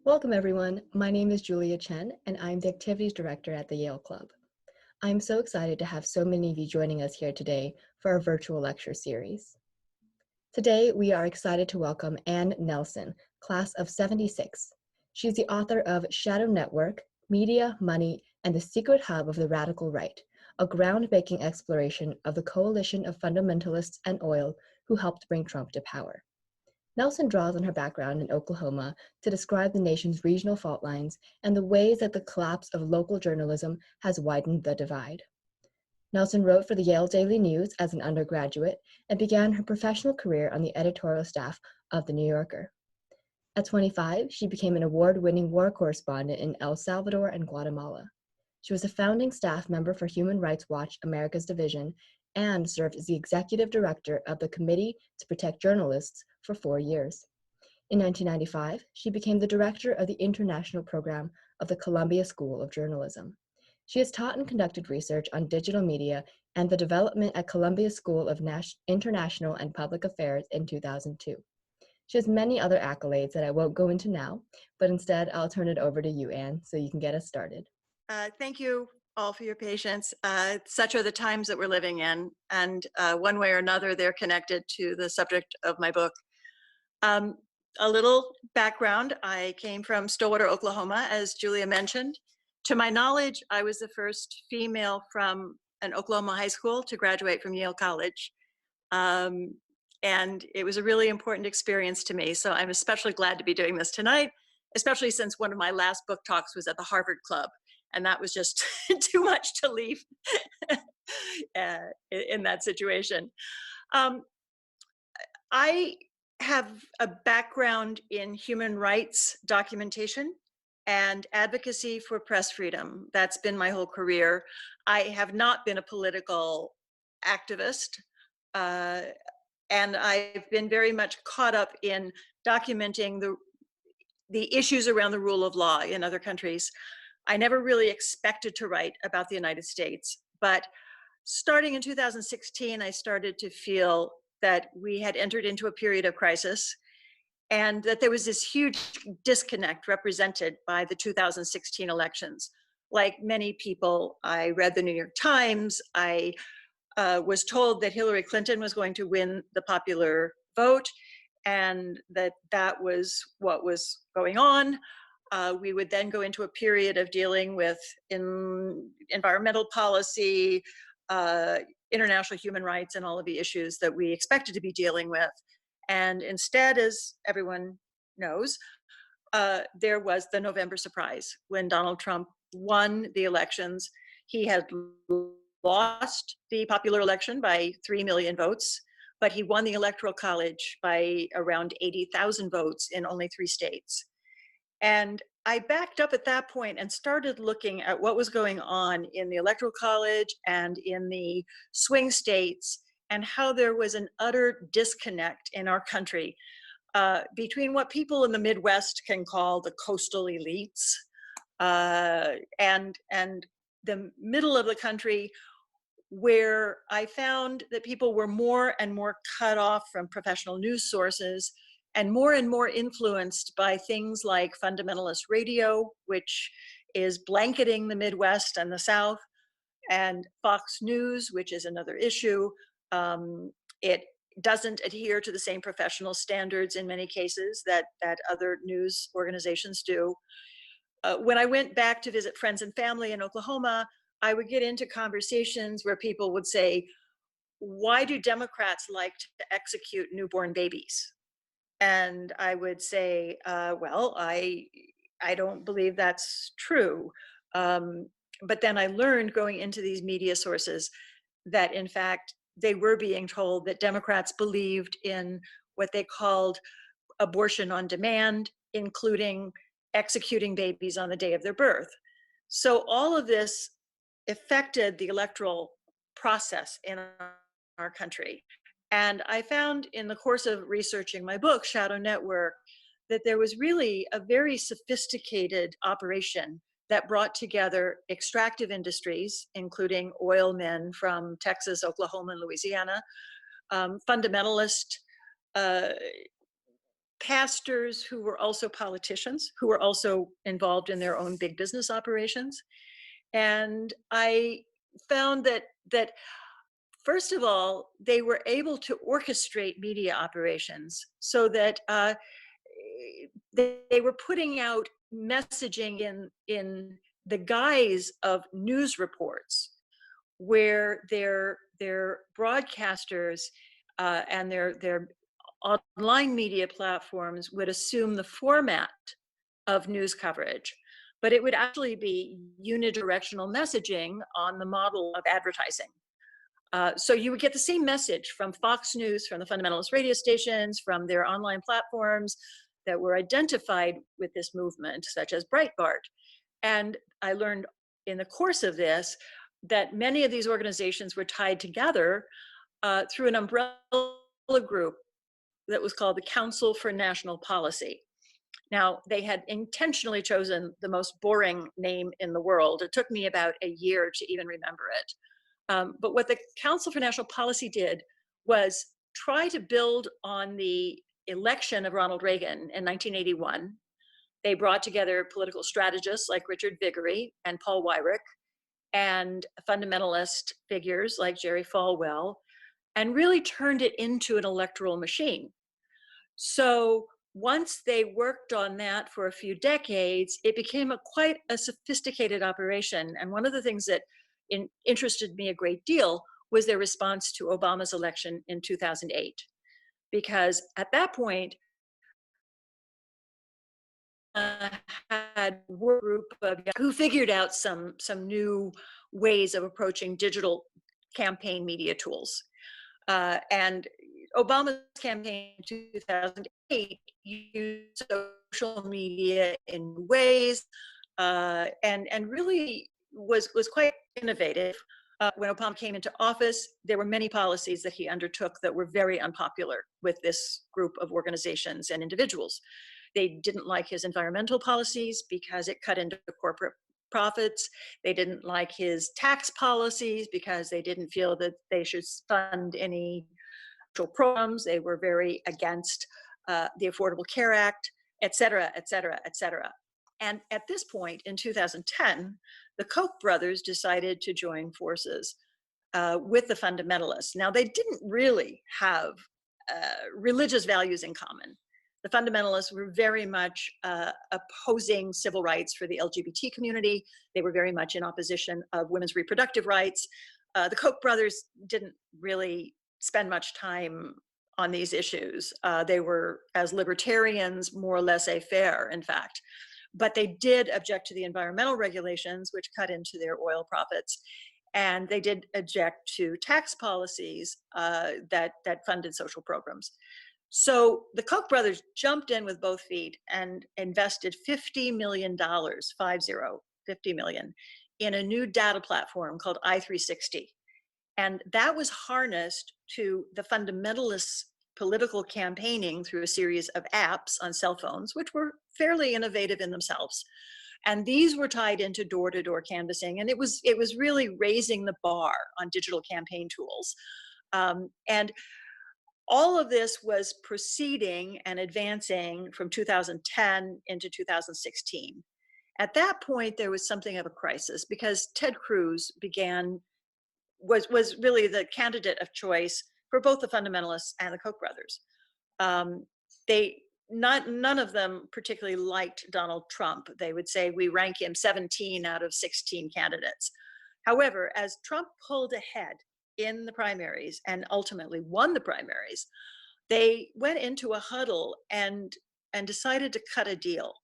Welcome, everyone. My name is Julia Chen, and I'm the Activities Director at the Yale Club. I'm so excited to have so many of you joining us here today for our virtual lecture series. Today, we are excited to welcome Ann Nelson, class of 76. She's the author of Shadow Network, Media, Money, and the Secret Hub of the Radical Right, a groundbreaking exploration of the coalition of fundamentalists and oil who helped bring Trump to power. Nelson draws on her background in Oklahoma to describe the nation's regional fault lines and the ways that the collapse of local journalism has widened the divide. Nelson wrote for the Yale Daily News as an undergraduate and began her professional career on the editorial staff of The New Yorker. At 25, she became an award-winning war correspondent in El Salvador and Guatemala. She was a founding staff member for Human Rights Watch America's Division and served as the executive director of the Committee to Protect Journalists for 4 years. In 1995, she became the director of the international program of the Columbia School of Journalism. She has taught and conducted research on digital media and the development at Columbia School of International and Public Affairs in 2002. She has many other accolades that I won't go into now, but instead I'll turn it over to you, Anne, so you can get us started. Thank you all for your patience. Such are the times that we're living in, and one way or another, they're connected to the subject of my book. A little background, I came from Stillwater, Oklahoma, as Julia mentioned. To my knowledge, I was the first female from an Oklahoma high school to graduate from Yale College. And it was a really important experience to me. So I'm especially glad to be doing this tonight, especially since one of my last book talks was at the Harvard Club. And that was just too much to leave in that situation. I have a background in human rights documentation and advocacy for press freedom. That's been my whole career. I have not been a political activist, and I've been very much caught up in documenting the issues around the rule of law in other countries. I never really expected to write about the United States, but starting in 2016, I started to feel that we had entered into a period of crisis and that there was this huge disconnect represented by the 2016 elections. Like many people, I read the New York Times. I was told that Hillary Clinton was going to win the popular vote and that was what was going on. We would then go into a period of dealing with environmental policy, international human rights, and all of the issues that we expected to be dealing with. And instead, as everyone knows, there was the November surprise when Donald Trump won the elections. He had lost the popular election by 3 million votes, but he won the Electoral College by around 80,000 votes in only 3 states. And I backed up at that point and started looking at what was going on in the Electoral College and in the swing states, and how there was an utter disconnect in our country between what people in the Midwest can call the coastal elites and the middle of the country, where I found that people were more and more cut off from professional news sources and more influenced by things like fundamentalist radio, which is blanketing the Midwest and the South, and Fox News, which is another issue. It doesn't adhere to the same professional standards in many cases that other news organizations do. When I went back to visit friends and family in Oklahoma, I would get into conversations where people would say, why do Democrats like to execute newborn babies? And I would say, well, I don't believe that's true. But then I learned going into these media sources that in fact, they were being told that Democrats believed in what they called abortion on demand, including executing babies on the day of their birth. So all of this affected the electoral process in our country. And I found in the course of researching my book, Shadow Network, that there was really a very sophisticated operation that brought together extractive industries, including oil men from Texas, Oklahoma, and Louisiana, fundamentalist pastors who were also politicians, who were also involved in their own big business operations. And I found that first of all, they were able to orchestrate media operations so that they were putting out messaging in the guise of news reports, where their broadcasters and their online media platforms would assume the format of news coverage, but it would actually be unidirectional messaging on the model of advertising. So you would get the same message from Fox News, from the fundamentalist radio stations, from their online platforms that were identified with this movement, such as Breitbart. And I learned in the course of this that many of these organizations were tied together through an umbrella group that was called the Council for National Policy. Now, they had intentionally chosen the most boring name in the world. It took me about a year to even remember it. But what the Council for National Policy did was try to build on the election of Ronald Reagan in 1981. They brought together political strategists like Richard Viguerie and Paul Weyrich, and fundamentalist figures like Jerry Falwell, and really turned it into an electoral machine. So once they worked on that for a few decades, it became quite a sophisticated operation. And one of the things that interested me a great deal was their response to Obama's election in 2008. Because at that point, had a group of who figured out some new ways of approaching digital campaign media tools. And Obama's campaign in 2008 used social media in ways and really was quite innovative. When Obama came into office, there were many policies that he undertook that were very unpopular with this group of organizations and individuals. They didn't like his environmental policies because it cut into corporate profits. They didn't like his tax policies because they didn't feel that they should fund any social programs. They were very against the Affordable Care Act, et cetera, et cetera, et cetera. And at this point in 2010, the Koch brothers decided to join forces with the fundamentalists. Now, they didn't really have religious values in common. The fundamentalists were very much opposing civil rights for the LGBT community. They were very much in opposition of women's reproductive rights. The Koch brothers didn't really spend much time on these issues. They were, as libertarians, more laissez-faire, in fact. But they did object to the environmental regulations, which cut into their oil profits. And they did object to tax policies that funded social programs. So the Koch brothers jumped in with both feet and invested $50 million, $50 million, in a new data platform called i360. And that was harnessed to the fundamentalists' political campaigning through a series of apps on cell phones, which were fairly innovative in themselves. And these were tied into door-to-door canvassing. And it was really raising the bar on digital campaign tools. And all of this was proceeding and advancing from 2010 into 2016. At that point, there was something of a crisis because Ted Cruz was really the candidate of choice for both the fundamentalists and the Koch brothers. None of them particularly liked Donald Trump. They would say we rank him 17 out of 16 candidates. However, as Trump pulled ahead in the primaries and ultimately won the primaries, they went into a huddle and decided to cut a deal.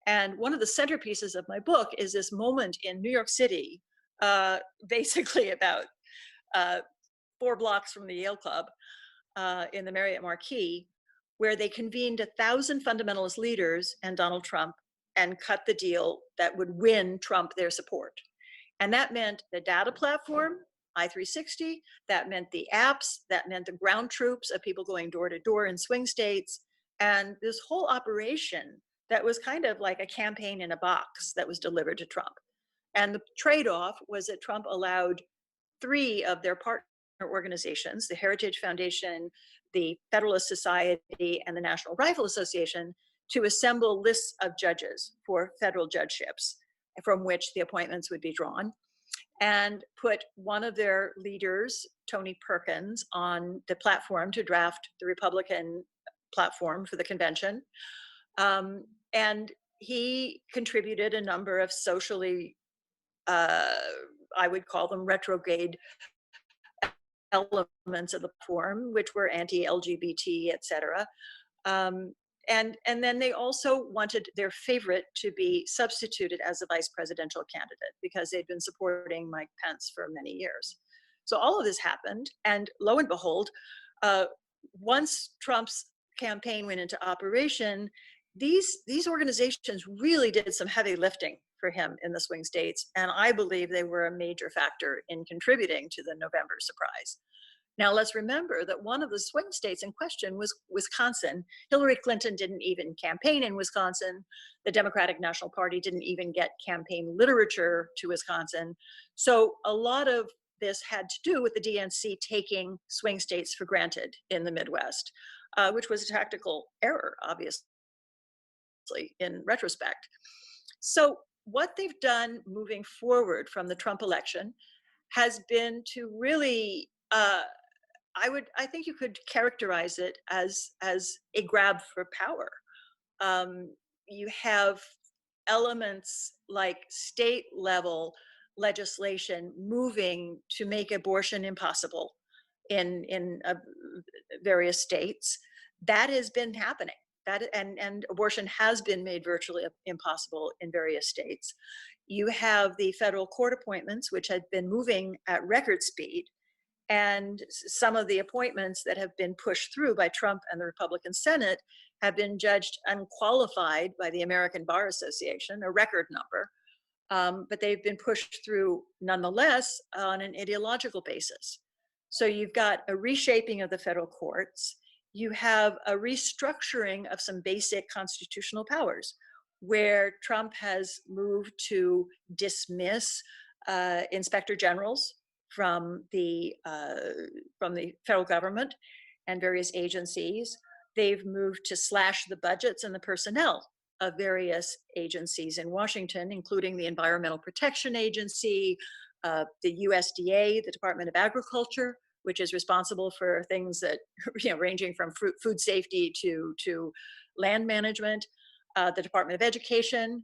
And one of the centerpieces of my book is this moment in New York City, basically about 4 blocks from the Yale Club in the Marriott Marquis, where they convened 1,000 fundamentalist leaders and Donald Trump and cut the deal that would win Trump their support. And that meant the data platform, i360, that meant the apps, that meant the ground troops of people going door to door in swing states, and this whole operation that was kind of like a campaign in a box that was delivered to Trump. And the trade-off was that Trump allowed 3 of their partners organizations, the Heritage Foundation, the Federalist Society, and the National Rifle Association, to assemble lists of judges for federal judgeships from which the appointments would be drawn, and put one of their leaders, Tony Perkins, on the platform to draft the Republican platform for the convention. And he contributed a number of socially, I would call them retrograde elements of the form, which were anti-LGBT, et cetera. And then they also wanted their favorite to be substituted as a vice presidential candidate because they'd been supporting Mike Pence for many years. So all of this happened, and lo and behold, once Trump's campaign went into operation, these organizations really did some heavy lifting for him in the swing states, and I believe they were a major factor in contributing to the November surprise. Now, let's remember that one of the swing states in question was Wisconsin. Hillary Clinton didn't even campaign in Wisconsin. The Democratic National Party didn't even get campaign literature to Wisconsin. So a lot of this had to do with the DNC taking swing states for granted in the Midwest, which was a tactical error, obviously, in retrospect. So what they've done moving forward from the Trump election has been to really, I think you could characterize it as a grab for power. You have elements like state level legislation moving to make abortion impossible in various states. That has been happening. And abortion has been made virtually impossible in various states. You have the federal court appointments, which had been moving at record speed, and some of the appointments that have been pushed through by Trump and the Republican Senate have been judged unqualified by the American Bar Association, a record number, but they've been pushed through nonetheless on an ideological basis. So you've got a reshaping of the federal courts. You have a restructuring of some basic constitutional powers, where Trump has moved to dismiss inspector generals from the federal government and various agencies. They've moved to slash the budgets and the personnel of various agencies in Washington, including the Environmental Protection Agency, the USDA, the Department of Agriculture, which is responsible for things that, ranging from food safety to land management, the Department of Education,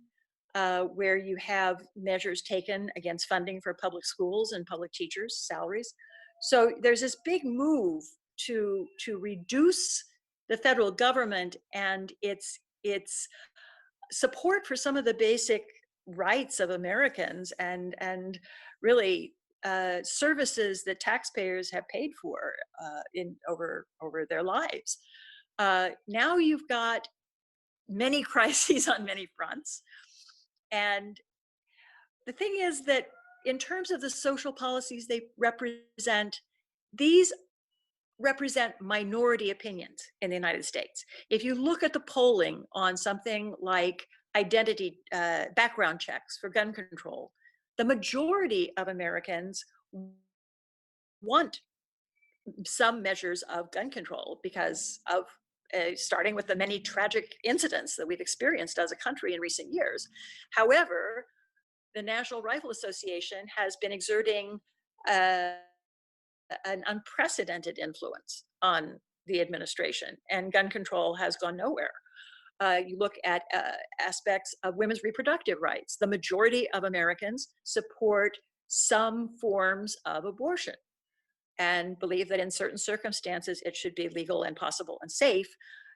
where you have measures taken against funding for public schools and public teachers' salaries. So there's this big move to reduce the federal government and its support for some of the basic rights of Americans and really services that taxpayers have paid for over their lives. Now you've got many crises on many fronts. And the thing is that in terms of the social policies they represent, these represent minority opinions in the United States. If you look at the polling on something like identity background checks for gun control, the majority of Americans want some measures of gun control because of starting with the many tragic incidents that we've experienced as a country in recent years. However, the National Rifle Association has been exerting an unprecedented influence on the administration, and gun control has gone nowhere. You look at aspects of women's reproductive rights. The majority of Americans support some forms of abortion and believe that in certain circumstances it should be legal and possible and safe.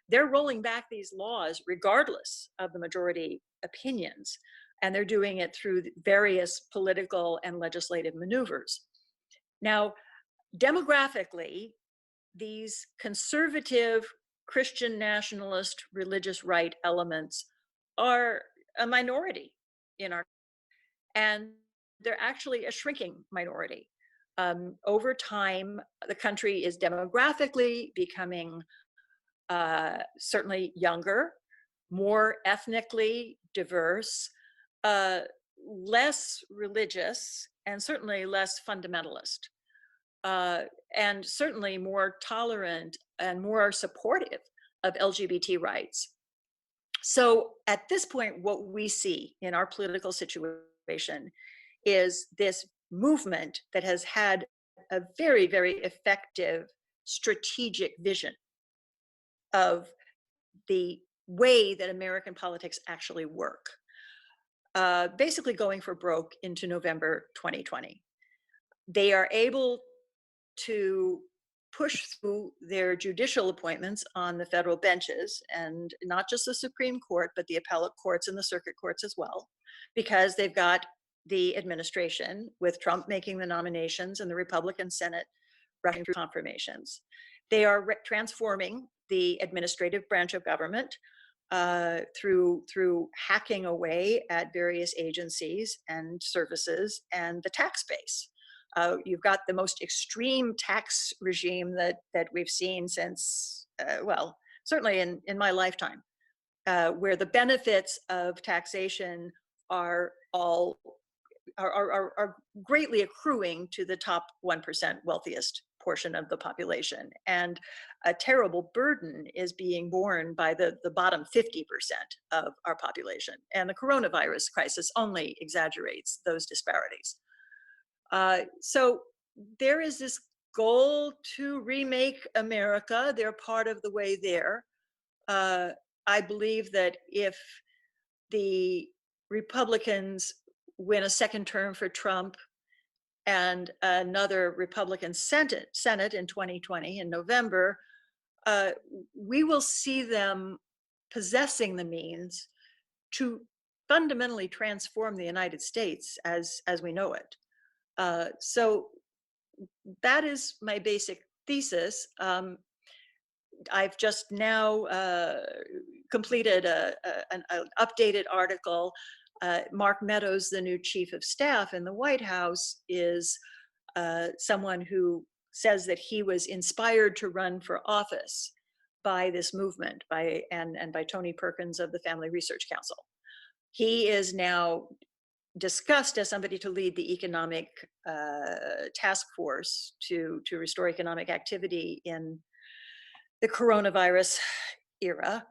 They're rolling back these laws regardless of the majority opinions, and they're doing it through various political and legislative maneuvers. Now, demographically, these conservative Christian nationalist religious right elements are a minority in our, and they're actually a shrinking minority. Over time, the country is demographically becoming certainly younger, more ethnically diverse, less religious, and certainly less fundamentalist. and certainly more tolerant and more supportive of LGBT rights. So at this point, what we see in our political situation is this movement that has had a very, very effective strategic vision of the way that American politics actually work, basically going for broke into November 2020. They are able to push through their judicial appointments on the federal benches, and not just the Supreme Court, but the appellate courts and the circuit courts as well, because they've got the administration with Trump making the nominations and the Republican Senate rushing through confirmations. They are transforming the administrative branch of government through hacking away at various agencies and services and the tax base. You've got the most extreme tax regime that we've seen since, well, certainly in my lifetime, where the benefits of taxation are all are greatly accruing to the top 1% wealthiest portion of the population, and a terrible burden is being borne by the bottom 50% of our population. And the coronavirus crisis only exaggerates those disparities. So there is this goal to remake America. They're part of the way there. I believe that if the Republicans win a second term for Trump and another Republican Senate in 2020 in November, we will see them possessing the means to fundamentally transform the United States as we know it. So that is my basic thesis. I've just now completed an updated article. Mark Meadows, the new chief of staff in the White House, is someone who says that he was inspired to run for office by this movement, and by Tony Perkins of the Family Research Council. He is now discussed as somebody to lead the economic task force to restore economic activity in the coronavirus era.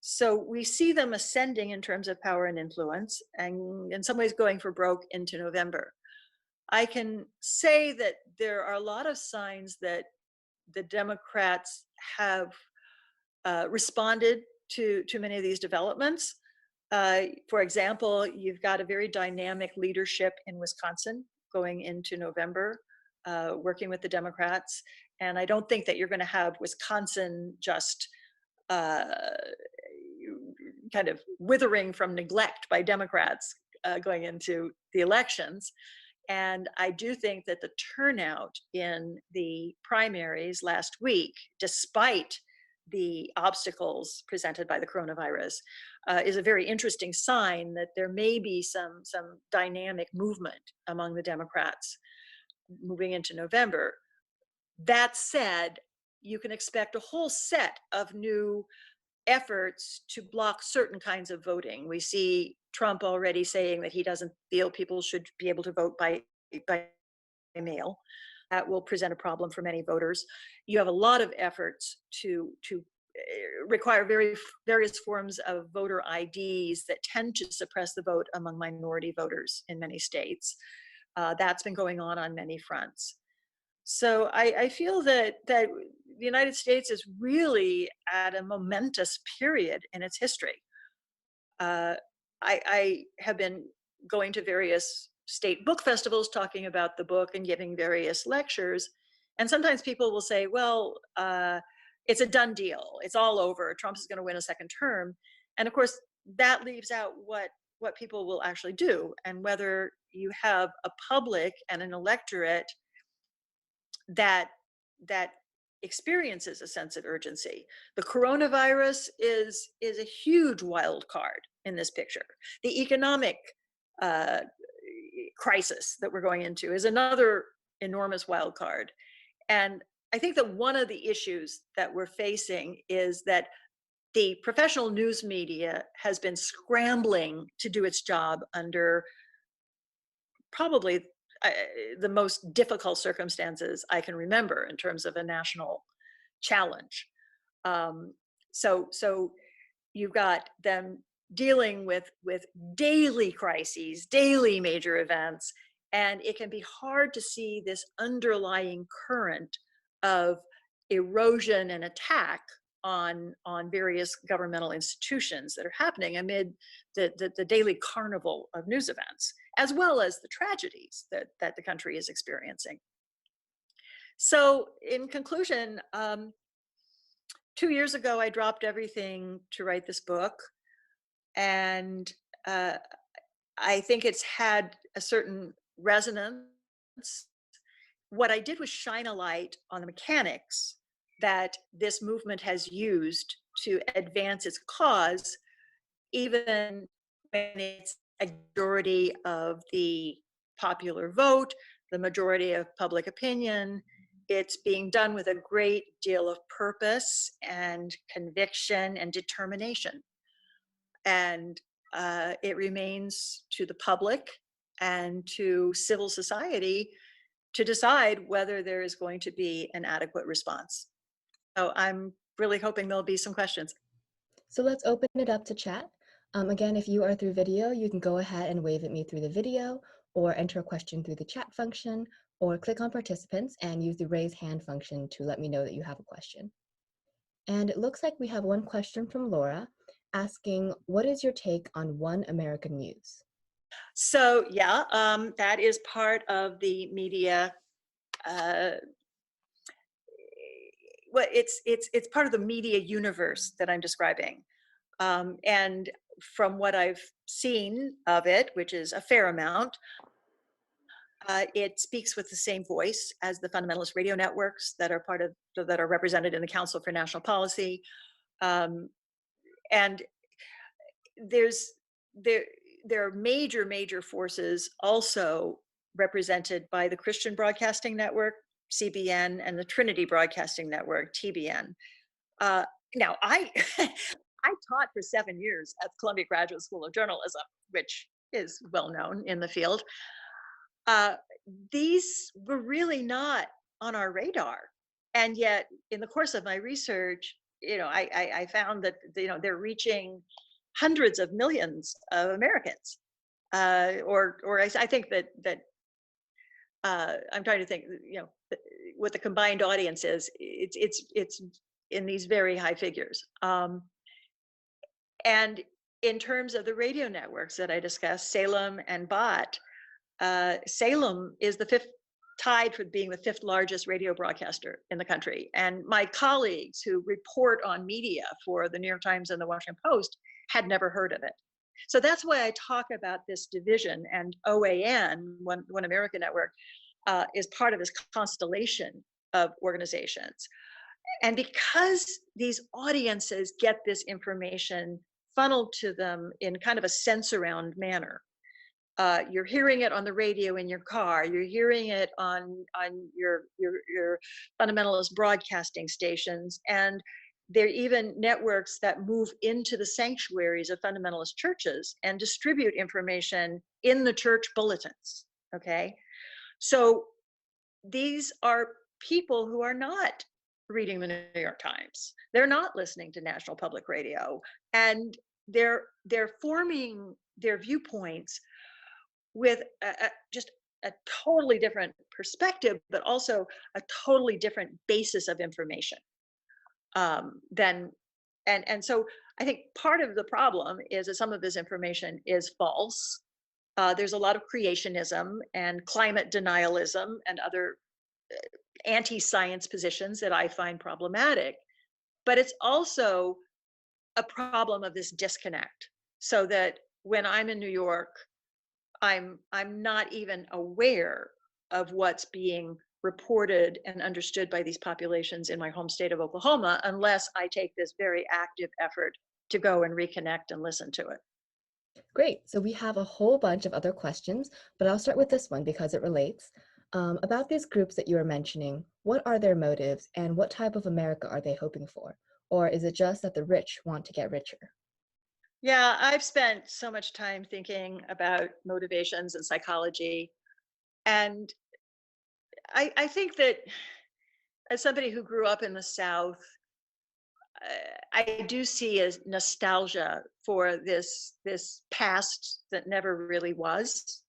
So we see them ascending in terms of power and influence, and in some ways going for broke into November. I can say that there are a lot of signs that the Democrats have responded to many of these developments. For example, you've got a very dynamic leadership in Wisconsin going into November, working with the Democrats. And I don't think that you're going to have Wisconsin just kind of withering from neglect by Democrats going into the elections. And I do think that the turnout in the primaries last week, despite the obstacles presented by the coronavirus, is a very interesting sign that there may be some dynamic movement among the Democrats moving into November. That said, you can expect a whole set of new efforts to block certain kinds of voting. We see Trump already saying that he doesn't feel people should be able to vote by mail. That will present a problem for many voters. You have a lot of efforts to require various forms of voter IDs that tend to suppress the vote among minority voters in many states. That's been going on many fronts. So I feel that the United States is really at a momentous period in its history. I have been going to various state book festivals talking about the book and giving various lectures. And sometimes people will say, well, it's a done deal. It's all over. Trump is going to win a second term. And of course, that leaves out what people will actually do, and whether you have a public and an electorate that experiences a sense of urgency. The coronavirus is a huge wild card in this picture. The economic crisis that we're going into is another enormous wild card. And I think that one of the issues that we're facing is that the professional news media has been scrambling to do its job under probably the most difficult circumstances I can remember in terms of a national challenge. Um, so you've got them dealing with daily crises, daily major events, and it can be hard to see this underlying current of erosion and attack on various governmental institutions that are happening amid the daily carnival of news events, as well as the tragedies that the country is experiencing. So, in conclusion, 2 years ago, I dropped everything to write this book, and uh, I think it's had a certain resonance. What I did was shine a light on the mechanics that this movement has used to advance its cause, even when it's a majority of the popular vote, the majority of public opinion. It's being done with a great deal of purpose and conviction and determination. And it remains to the public and to civil society to decide whether there is going to be an adequate response. So I'm really hoping there'll be some questions. So let's open it up to chat. Again, if you are through video, you can go ahead and wave at me through the video, or enter a question through the chat function, or click on participants and use the raise hand function to let me know that you have a question. And it looks like we have one question from Laura asking, what is your take on One American News? So yeah, that is part of the media. Uh, well, it's part of the media universe that I'm describing, and from what I've seen of it, which is a fair amount, it speaks with the same voice as the fundamentalist radio networks that are represented in the Council for National Policy, um, and there's there there are major forces also represented by the Christian Broadcasting Network, CBN, and the Trinity Broadcasting Network, TBN. Uh, now, I I taught for 7 years at the Columbia Graduate School of Journalism, which is well known in the field. Uh, these were really not on our radar, and yet, in the course of my research, I found that they're reaching hundreds of millions of Americans, or I think that I'm trying to think, what the combined audience is. It's in these very high figures. And in terms of the radio networks that I discussed, Salem and Bott, Salem is the fifth, tied for being the fifth largest radio broadcaster in the country. And my colleagues who report on media for the New York Times and the Washington Post had never heard of it. So that's why I talk about this division, and OAN, One American Network, is part of this constellation of organizations. And because these audiences get this information funneled to them in kind of a sense around manner, you're hearing it on the radio in your car, you're hearing it on your fundamentalist broadcasting stations, and there are even networks that move into the sanctuaries of fundamentalist churches and distribute information in the church bulletins. Okay, so these are people who are not reading the New York Times, they're not listening to National Public Radio, and they're forming their viewpoints with just a totally different perspective, but also a totally different basis of information, than and so I think part of the problem is that some of this information is false. There's a lot of creationism and climate denialism and other anti-science positions that I find problematic, but it's also a problem of this disconnect, so that when I'm in New York, I'm not even aware of what's being reported and understood by these populations in my home state of Oklahoma, unless I take this very active effort to go and reconnect and listen to it. Great, so we have a whole bunch of other questions, but I'll start with this one because it relates. About these groups that you were mentioning, what are their motives and what type of America are they hoping for? Or is it just that the rich want to get richer? Yeah, I've spent so much time thinking about motivations and psychology. And I think that as somebody who grew up in the South, I do see as nostalgia for this past that never really was,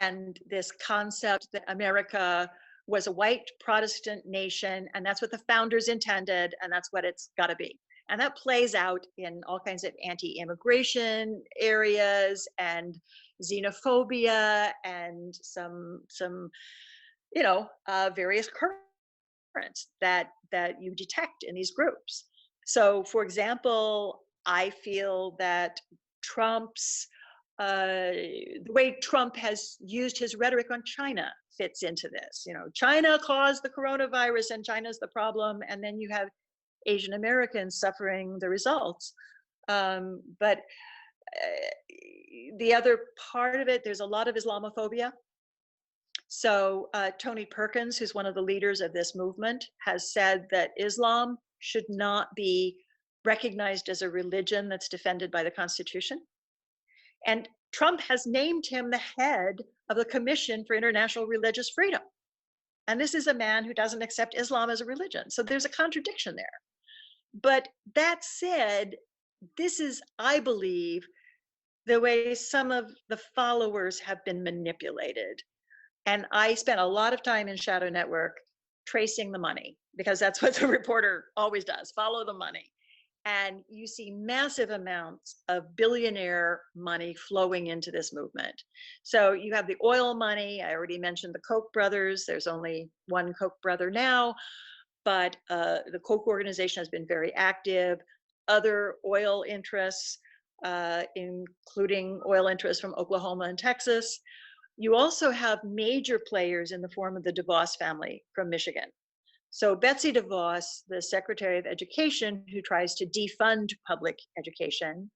and this concept that America was a white Protestant nation, and that's what the founders intended, and that's what it's got to be. And that plays out in all kinds of anti-immigration areas and xenophobia and some various currents that you detect in these groups. So, for example, I feel that Trump's the way Trump has used his rhetoric on China fits into this. China caused the coronavirus and China's the problem, and then you have Asian Americans suffering the results. But the other part of it, there's a lot of Islamophobia. So Tony Perkins, who's one of the leaders of this movement, has said that Islam should not be recognized as a religion that's defended by the Constitution. And Trump has named him the head of the Commission for International Religious Freedom. And this is a man who doesn't accept Islam as a religion. So there's a contradiction there. But that said, this is, I believe, the way some of the followers have been manipulated. And I spent a lot of time in Shadow Network tracing the money, because that's what the reporter always does, follow the money. And you see massive amounts of billionaire money flowing into this movement. So you have the oil money. I already mentioned the Koch brothers. There's only one Koch brother now, but the Koch organization has been very active. Other oil interests, including oil interests from Oklahoma and Texas. You also have major players in the form of the Devos family from Michigan. So Betsy Devos, the Secretary of Education, who tries to defund public education,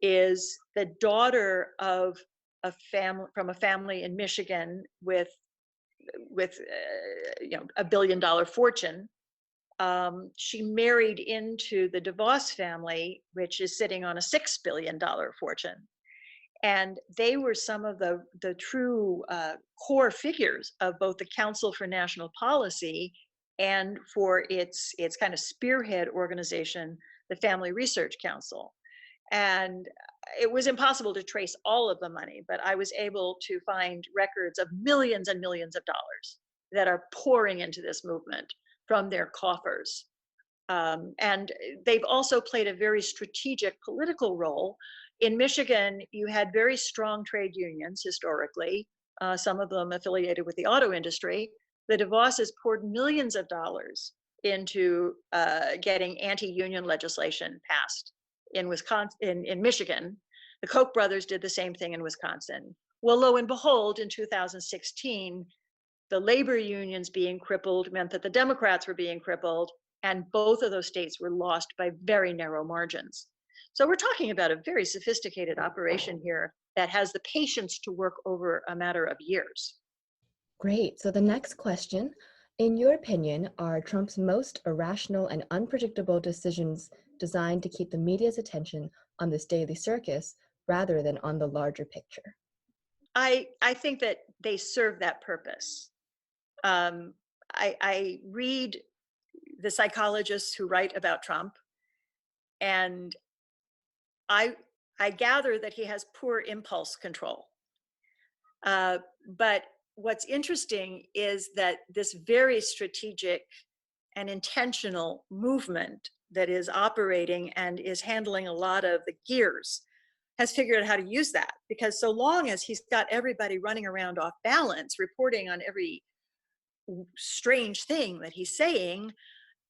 is the daughter of a family in Michigan with $1 billion fortune. She married into the Devos family, which is sitting on a $6 billion fortune. And they were some of the true core figures of both the Council for National Policy and for its kind of spearhead organization, the Family Research Council. And it was impossible to trace all of the money, but I was able to find records of millions and millions of dollars that are pouring into this movement from their coffers. And they've also played a very strategic political role. In Michigan, you had very strong trade unions historically, some of them affiliated with the auto industry. The DeVosses poured millions of dollars into getting anti-union legislation passed in Wisconsin, in Michigan. The Koch brothers did the same thing in Wisconsin. Well, lo and behold, in 2016, the labor unions being crippled meant that the Democrats were being crippled, and both of those states were lost by very narrow margins. So we're talking about a very sophisticated operation here that has the patience to work over a matter of years. Great. So the next question, in your opinion, are Trump's most irrational and unpredictable decisions designed to keep the media's attention on this daily circus rather than on the larger picture? I think that they serve that purpose. I read the psychologists who write about Trump, and I gather that he has poor impulse control. But what's interesting is that this very strategic and intentional movement that is operating and is handling a lot of the gears has figured out how to use that, because so long as he's got everybody running around off balance, reporting on every strange thing that he's saying,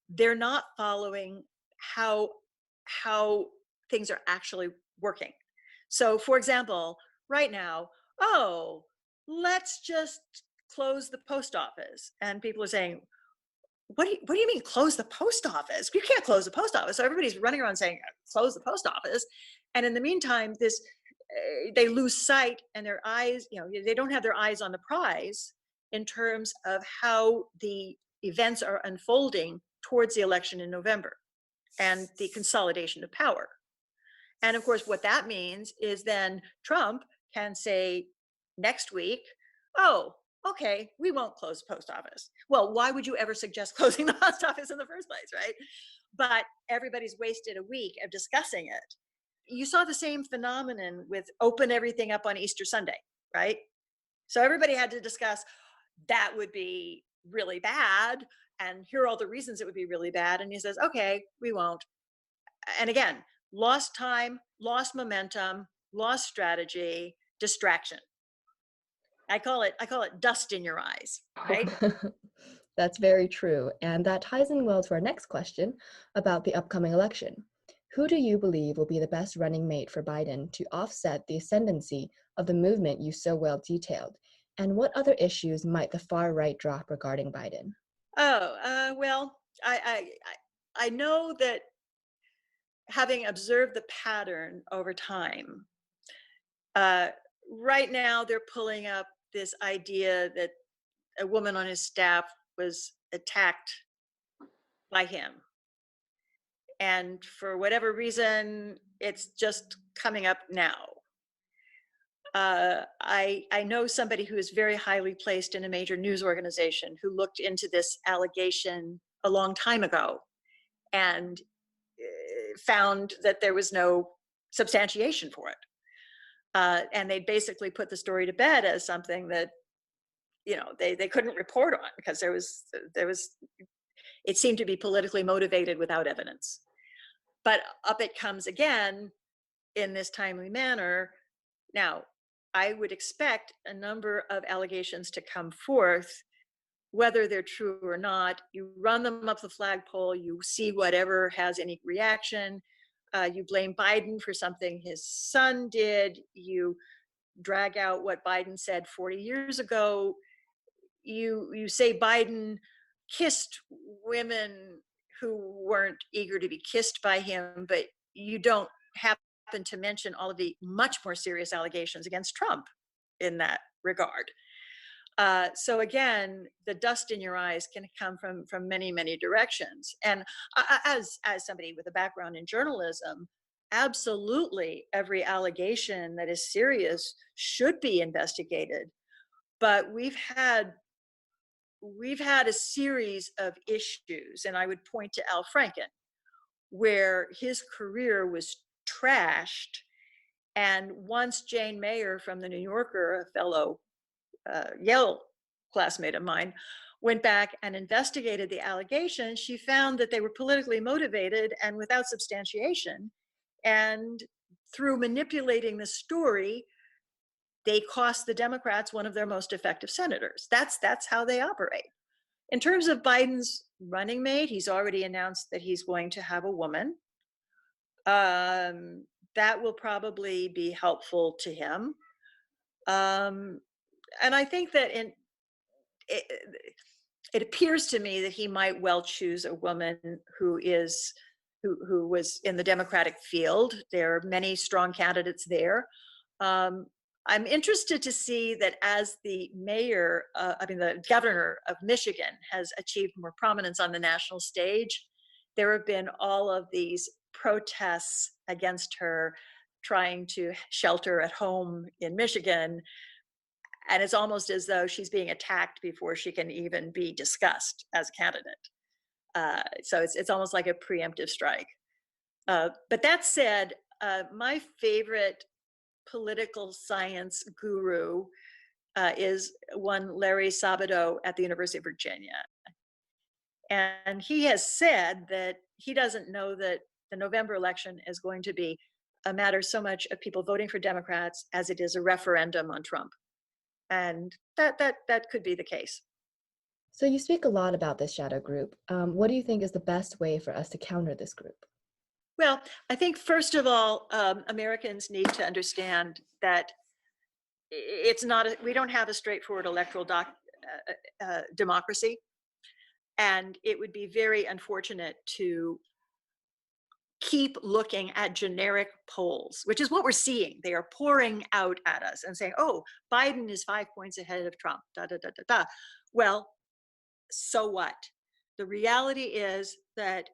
they're not following how things are actually working. So, for example, right now, oh, let's just close the post office, and people are saying, what do you mean close the post office? You can't close the post office. So everybody's running around saying close the post office, and in the meantime, they lose sight, and their eyes, they don't have their eyes on the prize in terms of how the events are unfolding towards the election in November and the consolidation of power. And of course, what that means is then Trump can say next week, oh, okay, we won't close the post office. Well, why would you ever suggest closing the post office in the first place, right? But everybody's wasted a week of discussing it. You saw the same phenomenon with open everything up on Easter Sunday, right? So everybody had to discuss that would be really bad. And here are all the reasons it would be really bad. And he says, okay, we won't. And again, lost time, lost momentum, lost strategy, distraction. I call it dust in your eyes, right? That's very true. And that ties in well to our next question about the upcoming election. Who do you believe will be the best running mate for Biden to offset the ascendancy of the movement you so well detailed? And what other issues might the far right drop regarding Biden? Oh, well, I know that having observed the pattern over time, uh, right now they're pulling up this idea that a woman on his staff was attacked by him. And for whatever reason, it's just coming up now. I know somebody who is very highly placed in a major news organization who looked into this allegation a long time ago and found that there was no substantiation for it. And they basically put the story to bed as something that they couldn't report on because there was it seemed to be politically motivated without evidence. But up it comes again in this timely manner. Now, I would expect a number of allegations to come forth, whether they're true or not. You run them up the flagpole, you see whatever has any reaction. You blame Biden for something his son did. You drag out what Biden said 40 years ago. You say Biden kissed women who weren't eager to be kissed by him, but you don't happen to mention all of the much more serious allegations against Trump in that regard. So again, the dust in your eyes can come from many directions. And as somebody with a background in journalism, absolutely every allegation that is serious should be investigated. But we've had a series of issues, and I would point to Al Franken, where his career was trashed. And once Jane Mayer from the New Yorker, a fellow Yale classmate of mine, went back and investigated the allegations, she found that they were politically motivated and without substantiation. And through manipulating the story, they cost the Democrats one of their most effective senators. That's how they operate. In terms of Biden's running mate, he's already announced that he's going to have a woman. That will probably be helpful to him. And I think that it, it appears to me that he might well choose a woman who was in the Democratic field. There are many strong candidates there. I'm interested to see that as the the governor of Michigan has achieved more prominence on the national stage, there have been all of these protests against her trying to shelter at home in Michigan. And it's almost as though she's being attacked before she can even be discussed as a candidate. So it's almost like a preemptive strike. But that said, my favorite political science guru is one Larry Sabato at the University of Virginia. And he has said that he doesn't know that the November election is going to be a matter so much of people voting for Democrats as it is a referendum on Trump. And that could be the case. So you speak a lot about this shadow group. What do you think is the best way for us to counter this group? Well, I think first of all, Americans need to understand that we don't have a straightforward electoral democracy. And it would be very unfortunate to keep looking at generic polls, which is what we're seeing. They are pouring out at us and saying, oh, Biden is 5 points ahead of Trump, da, da, da, da, da. Well, so what? The reality is that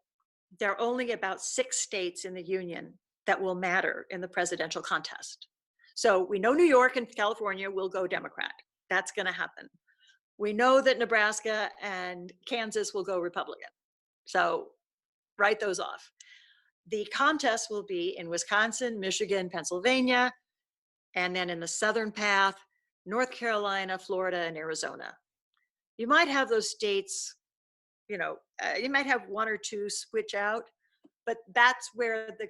there are only about 6 states in the union that will matter in the presidential contest. So we know New York and California will go Democrat. That's going to happen. We know that Nebraska and Kansas will go Republican. So write those off. The contest will be in Wisconsin, Michigan, Pennsylvania, and then in the Southern Path, North Carolina, Florida, and Arizona. You might have those states, you might have one or two switch out, but that's where the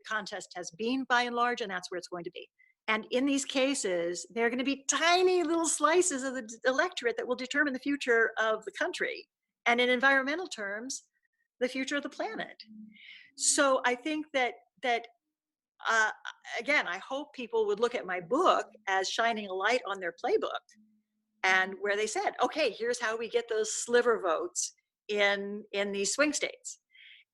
contest has been by and large, and that's where it's going to be. And in these cases, there are going to be tiny little slices of the electorate that will determine the future of the country. And in environmental terms, the future of the planet. So I think that uh, again, I hope people would look at my book as shining a light on their playbook, and where they said, okay, here's how we get those sliver votes in these swing states,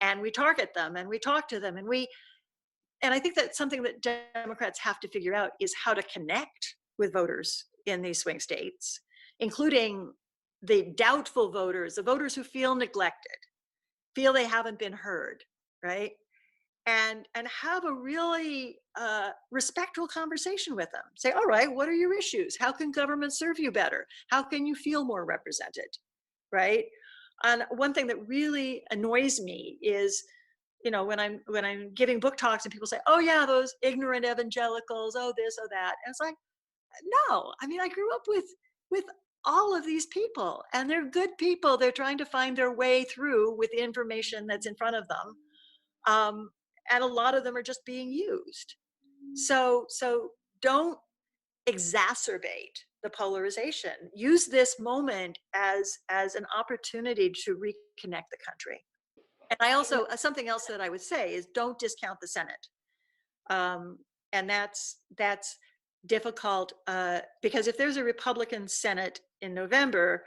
and we target them and we talk to them, and I think that's something that Democrats have to figure out, is how to connect with voters in these swing states, including the doubtful voters, the voters who feel neglected, feel they haven't been heard, right? And have a really respectful conversation with them. Say, all right, what are your issues? How can government serve you better? How can you feel more represented, right? And one thing that really annoys me is, when I'm giving book talks and people say, oh yeah, those ignorant evangelicals, oh this, oh that, and it's like, no, I mean, I grew up with all of these people, and they're good people. They're trying to find their way through with the information that's in front of them. And a lot of them are just being used. So don't exacerbate the polarization. Use this moment as an opportunity to reconnect the country. And I also, something else that I would say is, don't discount the Senate. And that's difficult because if there's a Republican Senate in November,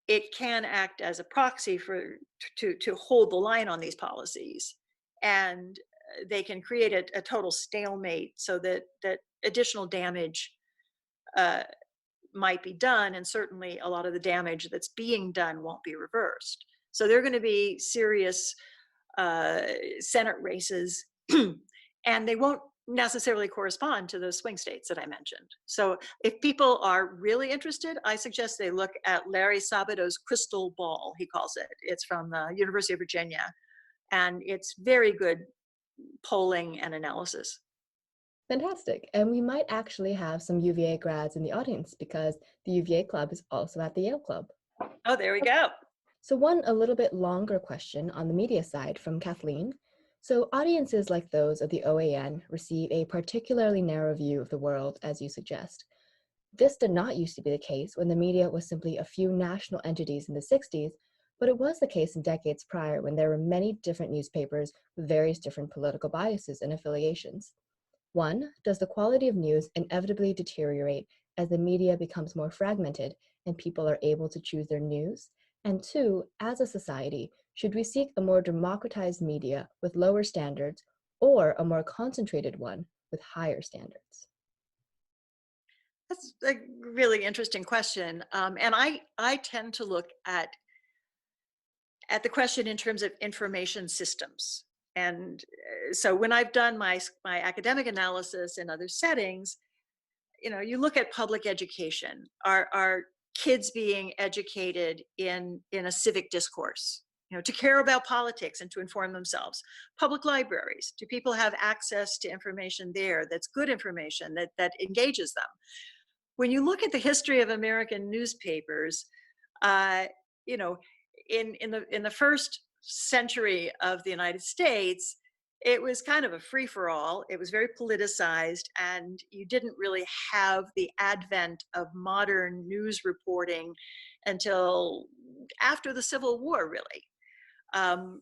it can act as a proxy to hold the line on these policies, and they can create a total stalemate, so that additional damage might be done, and certainly a lot of the damage that's being done won't be reversed. So there are going to be serious Senate races, and they won't necessarily correspond to those swing states that I mentioned. So if people are really interested, I suggest they look at Larry Sabato's crystal ball, he calls it. It's from the University of Virginia, and it's very good polling and analysis. Fantastic. And we might actually have some UVA grads in the audience because the UVA club is also at the Yale Club. Oh, there we go. So one a little bit longer question on the media side from Kathleen. So audiences like those of the OAN receive a particularly narrow view of the world, as you suggest. This did not used to be the case when the media was simply a few national entities in the 60s, but it was the case in decades prior when there were many different newspapers with various different political biases and affiliations. One, does the quality of news inevitably deteriorate as the media becomes more fragmented and people are able to choose their news? And two, as a society, should we seek a more democratized media with lower standards or a more concentrated one with higher standards? That's a really interesting question. And I tend to look at the question in terms of information systems. And so when I've done my academic analysis in other settings, you look at public education. Are kids being educated in a civic discourse, to care about politics and to inform themselves? Public libraries, do people have access to information there that's good information that engages them? When you look at the history of American newspapers, you know, in the first century of the United States, it was kind of a free for all. It was very politicized, and you didn't really have the advent of modern news reporting until after the Civil War, really. And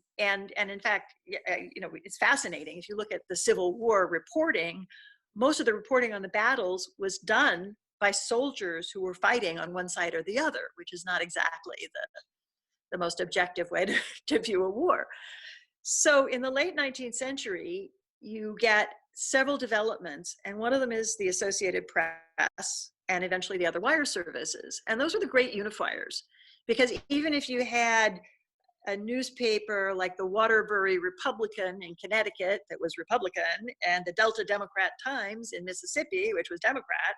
in fact, it's fascinating. If you look at the Civil War reporting, most of the reporting on the battles was done by soldiers who were fighting on one side or the other, which is not exactly the most objective way to view a war. So in the late 19th century, you get several developments, and one of them is the Associated Press and eventually the other wire services. And those are the great unifiers, because even if you had a newspaper like the Waterbury Republican in Connecticut that was Republican, and the Delta Democrat Times in Mississippi, which was Democrat,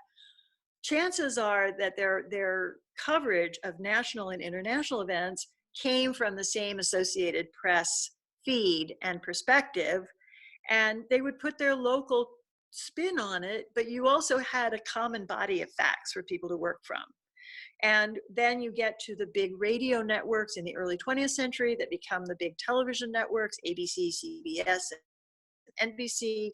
chances are that their coverage of national and international events came from the same Associated Press feed and perspective, and they would put their local spin on it, but you also had a common body of facts for people to work from. And then you get to the big radio networks in the early 20th century that become the big television networks, ABC, CBS, and NBC.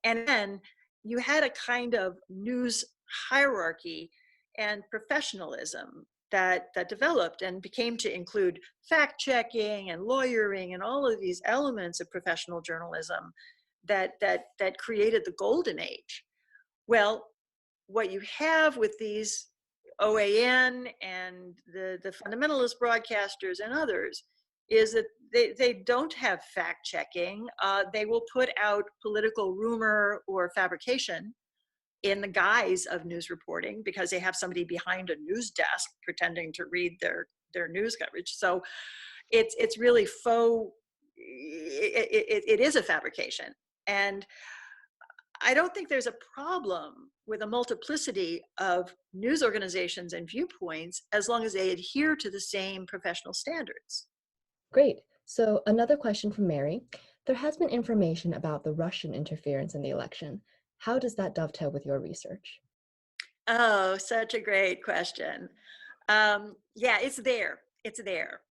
And then you had a kind of news hierarchy and professionalism that developed and became to include fact checking and lawyering and all of these elements of professional journalism that created the golden age. Well, what you have with these OAN and the fundamentalist broadcasters and others is that they don't have fact checking. They will put out political rumor or fabrication in the guise of news reporting because they have somebody behind a news desk pretending to read their news coverage. So it's really faux. It is a fabrication, and I don't think there's a problem with a multiplicity of news organizations and viewpoints as long as they adhere to the same professional standards. Great. So another question from Mary. There has been information about the Russian interference in the election. How does that dovetail with your research? Oh, such a great question. Yeah, it's there. It's there.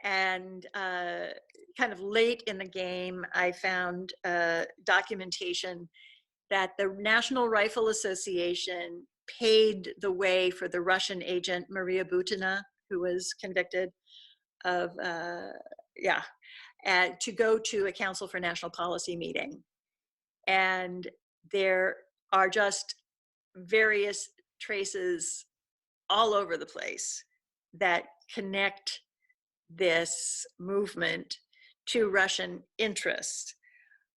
And kind of late in the game, I found documentation that the National Rifle Association paid the way for the Russian agent Maria Butina, who was convicted of, to go to a Council for National Policy meeting. And there are just various traces all over the place that connect this movement to Russian interests.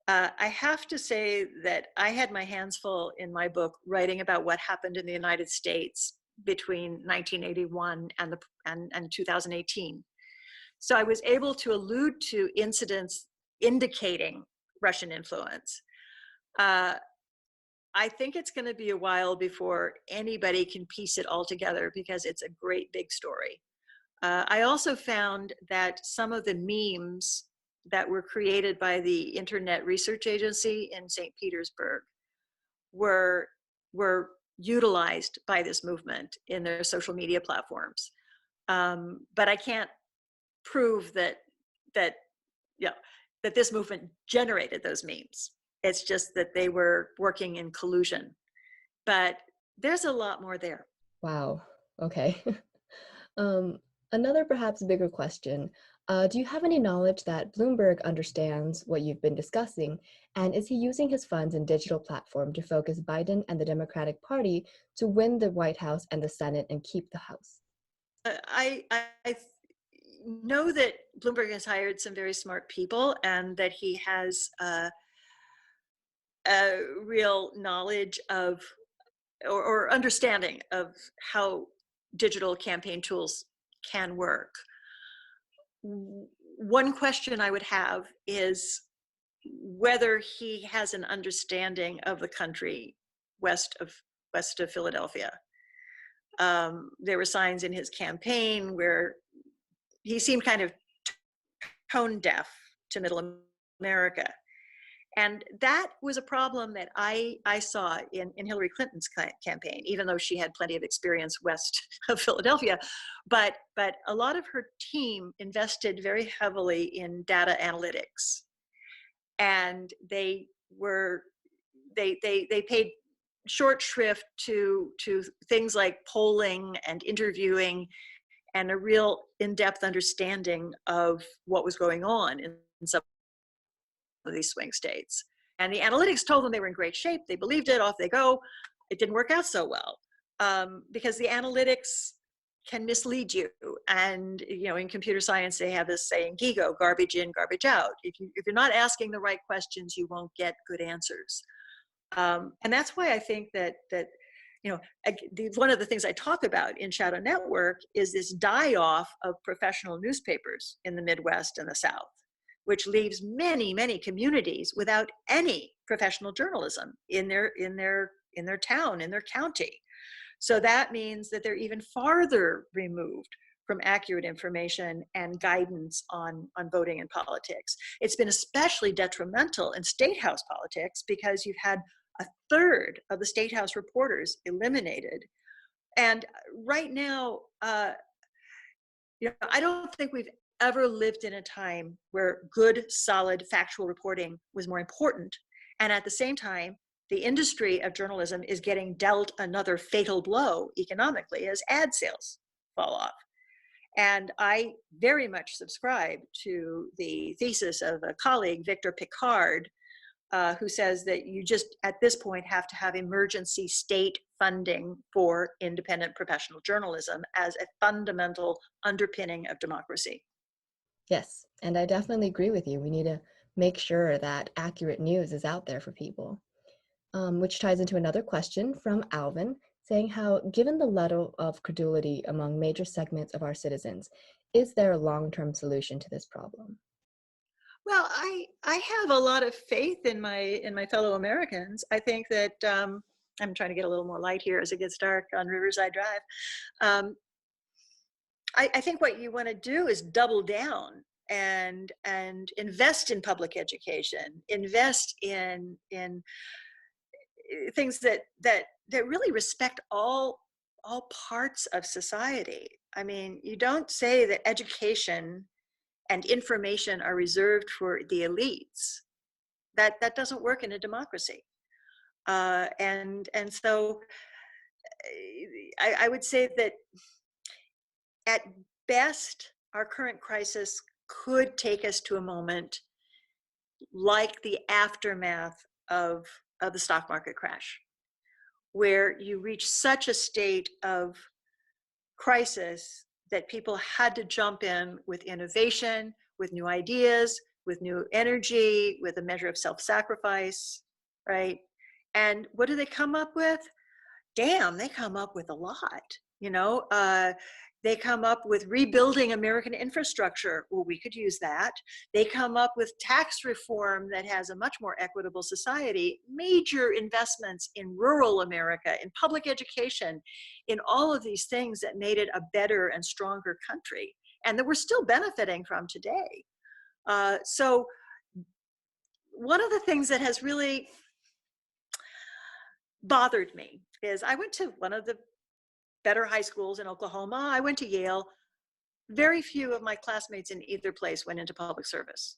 I have to say that I had my hands full in my book writing about what happened in the United States between 1981 and 2018. So I was able to allude to incidents indicating Russian influence. I think it's going to be a while before anybody can piece it all together because it's a great big story. I also found that some of the memes that were created by the Internet Research Agency in St. Petersburg were utilized by this movement in their social media platforms. But I can't prove that this movement generated those memes. It's just that they were working in collusion. But there's a lot more there. Wow. Okay. Another perhaps bigger question. Do you have any knowledge that Bloomberg understands what you've been discussing? And is he using his funds and digital platform to focus Biden and the Democratic Party to win the White House and the Senate and keep the House? I know that Bloomberg has hired some very smart people and that he has a real knowledge of or understanding of how digital campaign tools can work. One question I would have is whether he has an understanding of the country west of Philadelphia. There were signs in his campaign where he seemed kind of tone deaf to Middle America. And that was a problem that I saw in Hillary Clinton's campaign, even though she had plenty of experience west of Philadelphia. But a lot of her team invested very heavily in data analytics. And they paid short shrift to things like polling and interviewing and a real in-depth understanding of what was going on in some of these swing states. And the analytics told them they were in great shape. They believed it, off they go. It didn't work out so well because the analytics can mislead you. And in computer science, they have this saying, GIGO, garbage in, garbage out. If you're not asking the right questions, you won't get good answers. And that's why I think that one of the things I talk about in Shadow Network is this die-off of professional newspapers in the Midwest and the South, which leaves many, many communities without any professional journalism in their town, in their county. So that means that they're even farther removed from accurate information and guidance on voting and politics. It's been especially detrimental in state house politics because you've had a third of the state house reporters eliminated. And right now, I don't think we've ever lived in a time where good, solid, factual reporting was more important. And at the same time, the industry of journalism is getting dealt another fatal blow economically as ad sales fall off. And I very much subscribe to the thesis of a colleague, Victor Picard, who says that you just, at this point, have to have emergency state funding for independent professional journalism as a fundamental underpinning of democracy. Yes, and I definitely agree with you. We need to make sure that accurate news is out there for people. Which ties into another question from Alvin, saying how, given the level of credulity among major segments of our citizens, is there a long-term solution to this problem? Well, I have a lot of faith in my fellow Americans. I think that I'm trying to get a little more light here as it gets dark on Riverside Drive. I think what you want to do is double down and invest in public education, invest in things that really respect all parts of society. I mean, you don't say that education and information are reserved for the elites. That doesn't work in a democracy. And so I would say that at best, our current crisis could take us to a moment like the aftermath of the stock market crash, where you reach such a state of crisis that people had to jump in with innovation, with new ideas, with new energy, with a measure of self-sacrifice, right? And what do they come up with? Damn, they come up with a lot, you know? They come up with rebuilding American infrastructure. Well, we could use that. They come up with tax reform that has a much more equitable society, major investments in rural America, in public education, in all of these things that made it a better and stronger country, and that we're still benefiting from today. So one of the things that has really bothered me is I went to one of the better high schools in Oklahoma. I went to Yale. Very few of my classmates in either place went into public service.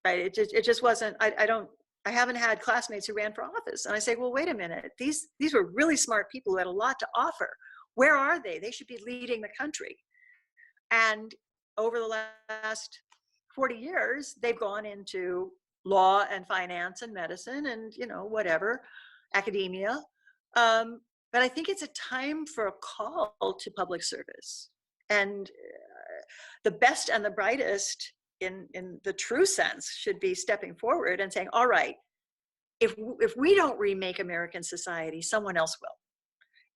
Right? It just wasn't. I haven't had classmates who ran for office. And I say, well, wait a minute. These were really smart people who had a lot to offer. Where are they? They should be leading the country. And over the last 40 years, they've gone into law and finance and medicine and, whatever, academia. But I think it's a time for a call to public service. And the best and the brightest in the true sense should be stepping forward and saying, all right, if we don't remake American society, someone else will.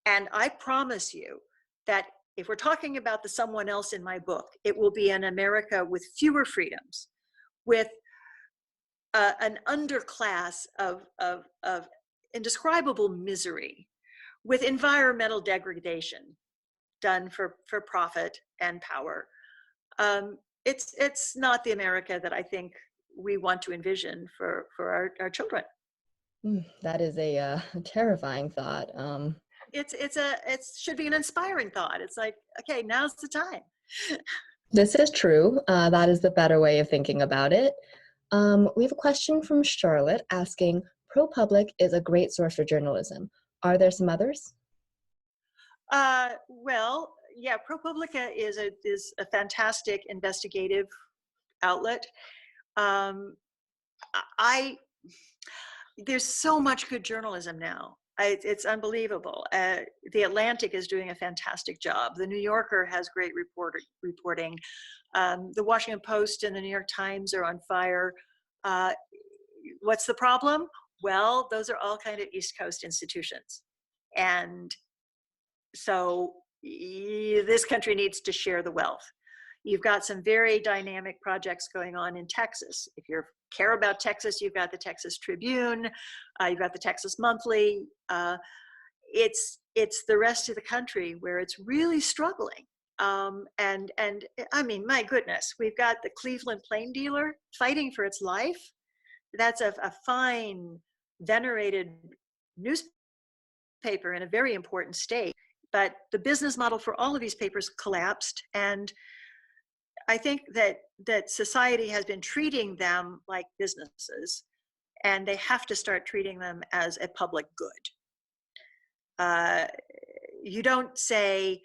And I promise you that if we're talking about the someone else in my book, it will be an America with fewer freedoms, with an underclass of indescribable misery, with environmental degradation done for profit and power. It's not the America that I think we want to envision for our children. That is a terrifying thought. It should be an inspiring thought. It's like, okay, now's the time. This is true. That is the better way of thinking about it. We have a question from Charlotte asking, ProPublica is a great source for journalism. Are there some others? Well, yeah, ProPublica is a fantastic investigative outlet. There's so much good journalism now. It's unbelievable. The Atlantic is doing a fantastic job. The New Yorker has great reporting. The Washington Post and the New York Times are on fire. What's the problem? Well, those are all kind of East Coast institutions. And so this country needs to share the wealth. You've got some very dynamic projects going on in Texas. If you care about Texas, you've got the Texas Tribune, you've got the Texas Monthly. it's the rest of the country where it's really struggling. And I mean, my goodness, we've got the Cleveland Plain Dealer fighting for its life. That's a fine, venerated newspaper in a very important state. But the business model for all of these papers collapsed, and I think that society has been treating them like businesses, and they have to start treating them as a public good. You don't say,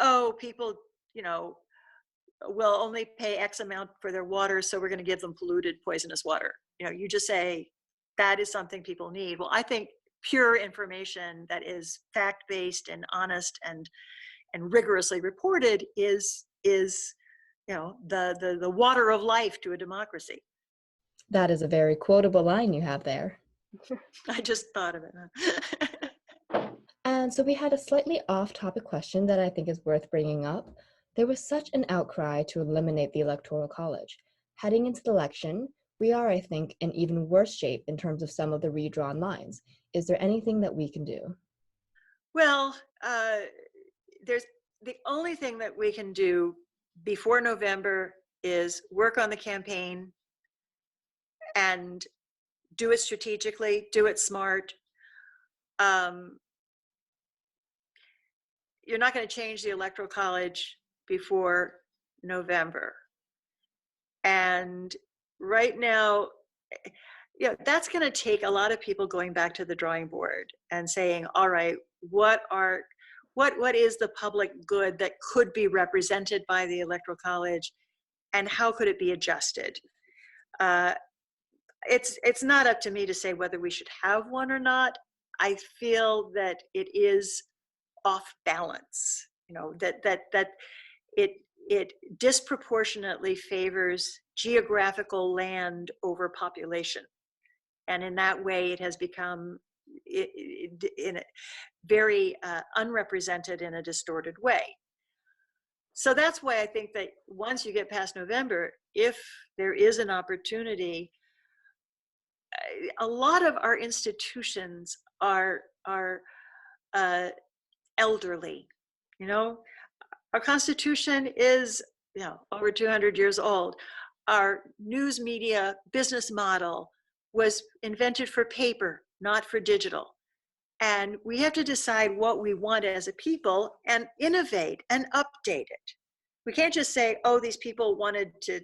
oh, people, will only pay X amount for their water, so we're going to give them polluted, poisonous water. You just say that is something people need. Well, I think pure information that is fact-based and honest and rigorously reported is the water of life to a democracy. That is a very quotable line you have there. I just thought of it. And so we had a slightly off-topic question that I think is worth bringing up. There was such an outcry to eliminate the Electoral College. Heading into the election, we are, I think, in even worse shape in terms of some of the redrawn lines. Is there anything that we can do? Well, there's the only thing that we can do before November is work on the campaign and do it strategically, do it smart. You're not going to change the Electoral College before November. And right now, that's going to take a lot of people going back to the drawing board and saying, all right, what is the public good that could be represented by the Electoral College, and how could it be adjusted? It's not up to me to say whether we should have one or not. I feel that it is off balance, that it disproportionately favors geographical land over population. And in that way, it has become in a very unrepresented in a distorted way. So that's why I think that once you get past November, if there is an opportunity, a lot of our institutions are elderly. Our Constitution is over 200 years old. Our news media business model was invented for paper, not for digital. And we have to decide what we want as a people and innovate and update it. We can't just say, oh, these people wanted to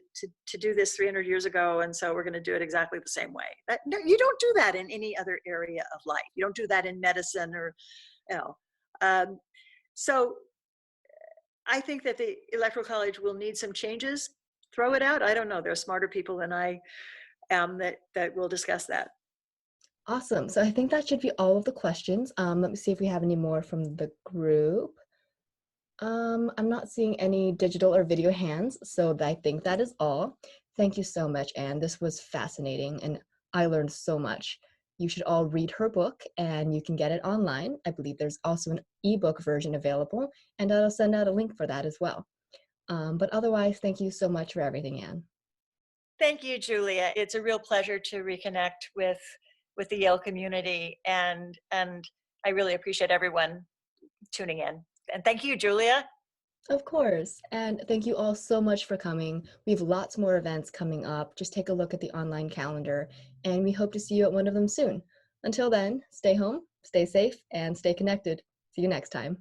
do this 300 years ago, and so we're going to do it exactly the same way. No, you don't do that in any other area of life. You don't do that in medicine or, so I think that the Electoral College will need some changes. Throw it out. I don't know. There are smarter people than I am that will discuss that. Awesome. So I think that should be all of the questions. Let me see if we have any more from the group. I'm not seeing any digital or video hands, so I think that is all. Thank you so much, Anne. This was fascinating, and I learned so much. You should all read her book, and you can get it online. I believe there's also an ebook version available, and I'll send out a link for that as well. But otherwise, thank you so much for everything, Anne. Thank you, Julia. It's a real pleasure to reconnect with the Yale community, and I really appreciate everyone tuning in. And thank you, Julia. Of course. And thank you all so much for coming. We have lots more events coming up. Just take a look at the online calendar, and we hope to see you at one of them soon. Until then, stay home, stay safe, and stay connected. See you next time.